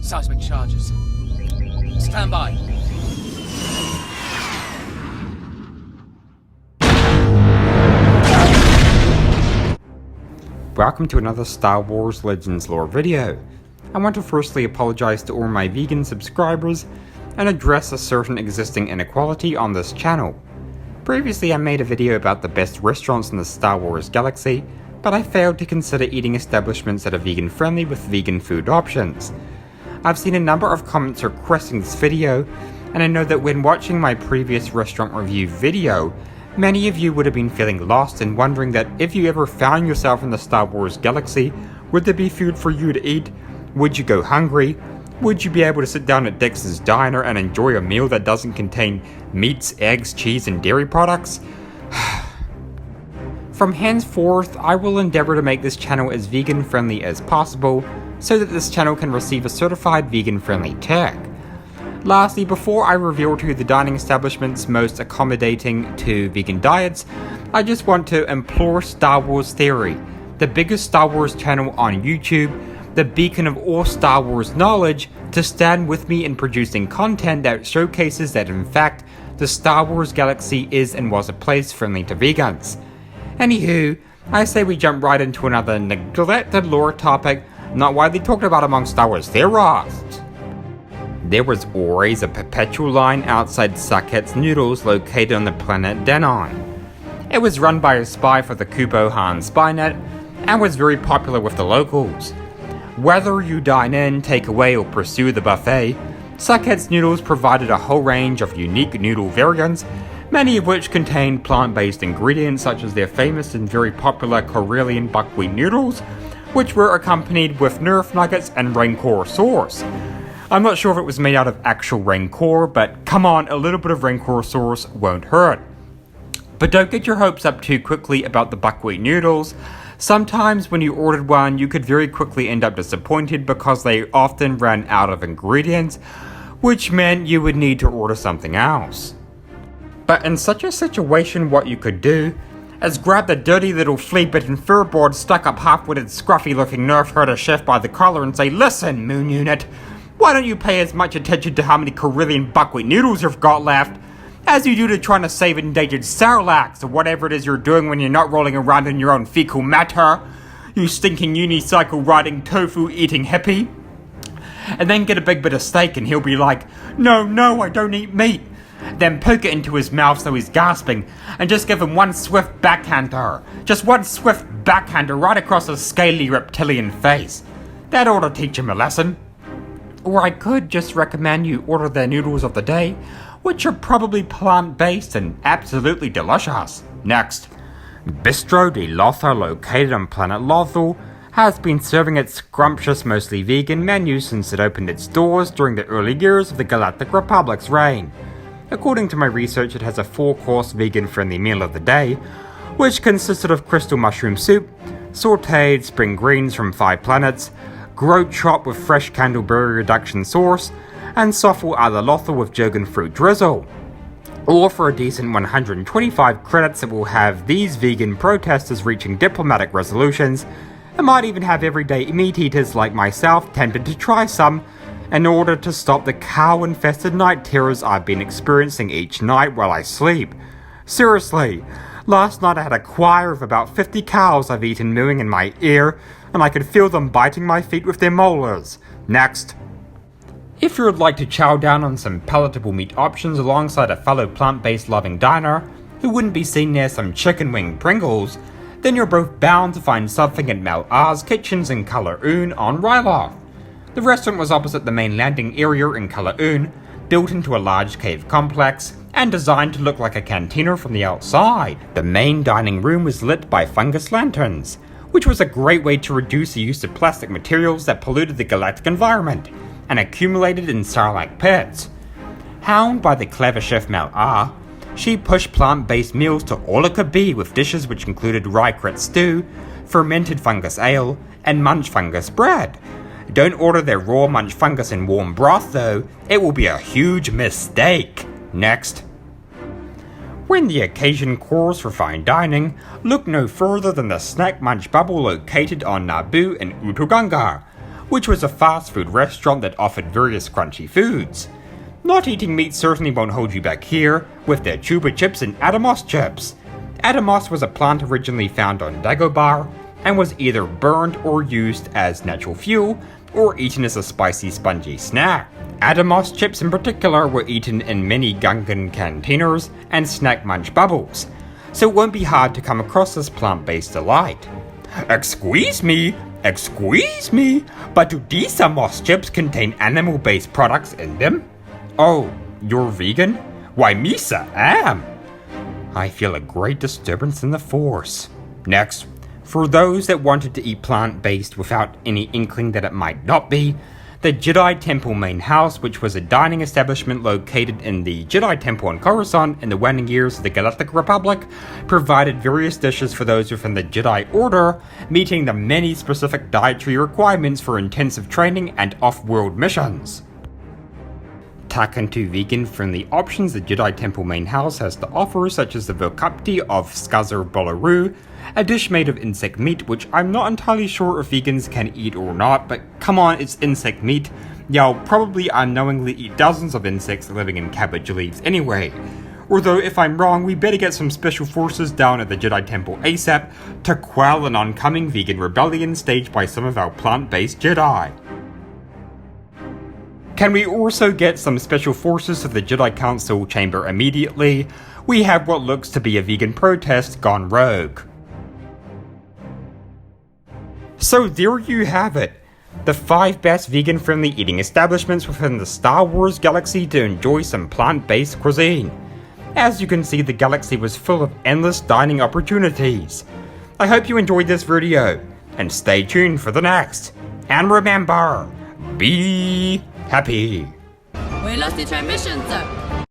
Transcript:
Seismic charges. Stand by. Welcome to another Star Wars Legends lore video. I want to firstly apologize to all my vegan subscribers and address a certain existing inequality on this channel. Previously I made a video about the best restaurants in the Star Wars galaxy, but I failed to consider eating establishments that are vegan friendly with vegan food options. I've seen a number of comments requesting this video, and I know that when watching my previous restaurant review video, many of you would have been feeling lost and wondering that if you ever found yourself in the Star Wars galaxy, would there be food for you to eat? Would you go hungry? Would you be able to sit down at Dex's Diner and enjoy a meal that doesn't contain meats, eggs, cheese, and dairy products? From henceforth, I will endeavor to make this channel as vegan friendly as possible, so that this channel can receive a certified vegan friendly tag. Lastly, before I reveal to you the dining establishments most accommodating to vegan diets, I just want to implore Star Wars Theory, the biggest Star Wars channel on YouTube, the beacon of all Star Wars knowledge, to stand with me in producing content that showcases that in fact, the Star Wars galaxy is and was a place friendly to vegans. Anywho, I say we jump right into another neglected lore topic, not widely talked about among Star Wars theorists. There was always a perpetual line outside Sackhett's Noodles located on the planet Denon. It was run by a spy for the Kupo Han Spynet, and was very popular with the locals. Whether you dine in, take away, or pursue the buffet, Sackhett's Noodles provided a whole range of unique noodle variants, many of which contained plant-based ingredients such as their famous and very popular Corellian buckwheat noodles, which were accompanied with Nerf nuggets and Rancor sauce. I'm not sure if it was made out of actual Rancor, but come on, a little bit of Rancor sauce won't hurt. But don't get your hopes up too quickly about the buckwheat noodles. Sometimes when you ordered one, you could very quickly end up disappointed because they often ran out of ingredients, which meant you would need to order something else. But in such a situation, what you could do is grab the dirty little flea-bitten furboard stuck up half-witted scruffy-looking Nerf herder chef by the collar and say, "Listen, Moon Unit, why don't you pay as much attention to how many Corellian buckwheat noodles you've got left as you do to trying to save endangered Sarlax or whatever it is you're doing when you're not rolling around in your own fecal matter, you stinking unicycle-riding, tofu-eating hippie?" And then get a big bit of steak and he'll be like, No, I don't eat meat." Then poke it into his mouth so he's gasping, and just give him one swift backhander. Just one swift backhander right across his scaly reptilian face. That ought to teach him a lesson. Or I could just recommend you order their noodles of the day, which are probably plant-based and absolutely delicious. Next, Bistro de Lothal, located on planet Lothal, has been serving its scrumptious, mostly vegan menu since it opened its doors during the early years of the Galactic Republic's reign. According to my research, it has a 4-course vegan-friendly meal of the day, which consisted of crystal mushroom soup, sautéed spring greens from 5 planets, groat chop with fresh candleberry reduction sauce, and soffle a la Lothal with Jogan fruit drizzle. Or for a decent 125 credits, it will have these vegan protesters reaching diplomatic resolutions, and might even have everyday meat eaters like myself tempted to try some, in order to stop the cow-infested night terrors I've been experiencing each night while I sleep. Seriously, last night I had a choir of about 50 cows I've eaten mooing in my ear, and I could feel them biting my feet with their molars. Next. If you would like to chow down on some palatable meat options alongside a fellow plant-based loving diner who wouldn't be seen near some chicken wing Pringles, then you're both bound to find something at Mel Aas Kitchens in Kalaun on Ryloth. The restaurant was opposite the main landing area in Kalaun, built into a large cave complex, and designed to look like a cantina from the outside. The main dining room was lit by fungus lanterns, which was a great way to reduce the use of plastic materials that polluted the galactic environment, and accumulated in Sarlacc pits. Hounded by the clever chef Mel Aas, she pushed plant-based meals to all it could be with dishes which included rye-crit stew, fermented fungus ale, and munch fungus bread. Don't order their raw munch fungus in warm broth though, it will be a huge mistake. Next. When the occasion calls for fine dining, look no further than the Snack Munch bubble located on Naboo and Utuganga, which was a fast food restaurant that offered various crunchy foods. Not eating meat certainly won't hold you back here, with their chupa chips and Adamos chips. Adamos was a plant originally found on Dagobah, and was either burned or used as natural fuel, or eaten as a spicy spongy snack. Adamos chips in particular were eaten in many Gungan cantinas and snack munch bubbles, so it won't be hard to come across this plant-based delight. Excuse me, but do these Adamos chips contain animal-based products in them? Oh, you're vegan? Why, Misa am. I feel a great disturbance in the force. Next, for those that wanted to eat plant-based without any inkling that it might not be, the Jedi Temple main house, which was a dining establishment located in the Jedi Temple on Coruscant in the waning years of the Galactic Republic, provided various dishes for those within the Jedi Order, meeting the many specific dietary requirements for intensive training and off-world missions. Tuck into vegan-friendly options the Jedi Temple main house has to offer, such as the Vilcapti of Skazar Bolaru, a dish made of insect meat, which I'm not entirely sure if vegans can eat or not, but come on, it's insect meat. Y'all probably unknowingly eat dozens of insects living in cabbage leaves anyway. Although if I'm wrong, we better get some special forces down at the Jedi Temple ASAP to quell an oncoming vegan rebellion staged by some of our plant-based Jedi. Can we also get some special forces to the Jedi Council chamber immediately? We have what looks to be a vegan protest gone rogue. So there you have it. The 5 best vegan-friendly eating establishments within the Star Wars galaxy to enjoy some plant-based cuisine. As you can see, the galaxy was full of endless dining opportunities. I hope you enjoyed this video, and stay tuned for the next. And remember, be happy. We lost the transmission, sir.